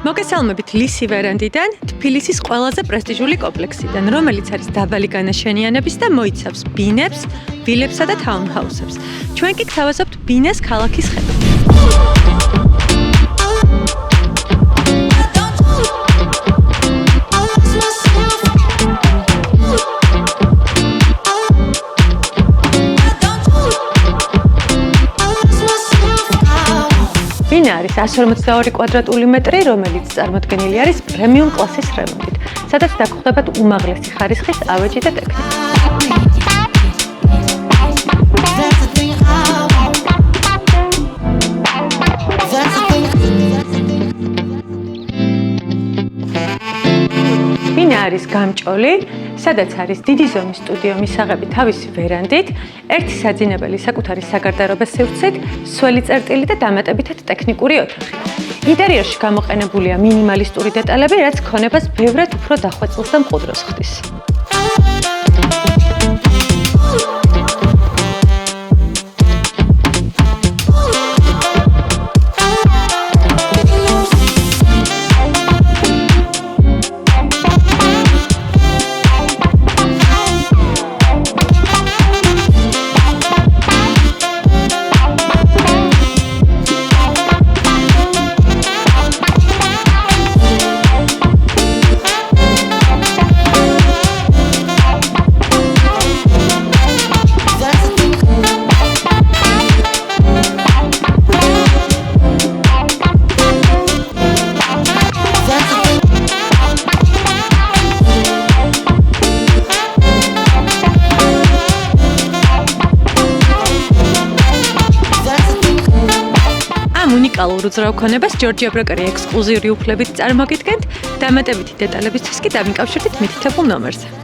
მოგესალმებით ლისი ვერანდიდან, თბილისის ყველაზე პრესტიჟული კომპლექსიდან, რომელიც არის დაბალი განაშენიანების და მოიცავს ბინებს, ვილებსა და თაუნჰაუსებს. ჩვენ კი გთავაზობთ ბინეს ქალაქის ხედით. ბინა არის 152 კვადრატული მეტრი, რომელიც წარმოდგენილი არის პრემიუმ კლასის რემონტით, სადაც დაგხვდებათ უმაღლესი ხარისხის ავეჯი და ტექნიკა. ბინა არის გამჭოლი, სადაც არის დიდი ზომის სტუდიო მისაღები თავისი ვერანდით, ერთი საძინებელი საკუთარი საგარდარო სივრცით, სველი წერტილი და დამატებითად ტექნიკური ოთახი. ინტერიერში გამოყენებულია მინიმალისტური დეტალები, რაც ქონებას ბევრად უფრო დახვეწილს და მყუდროს ხდის. უნიკალურ უძრავ ქონებას ჯორჯია ბროკერი ექსკლუზიური უფლებით წარმოგიდგენთ. დამატებითი დეტალებისთვის კი დამიკავშირდით მითითებულ ნომერზე.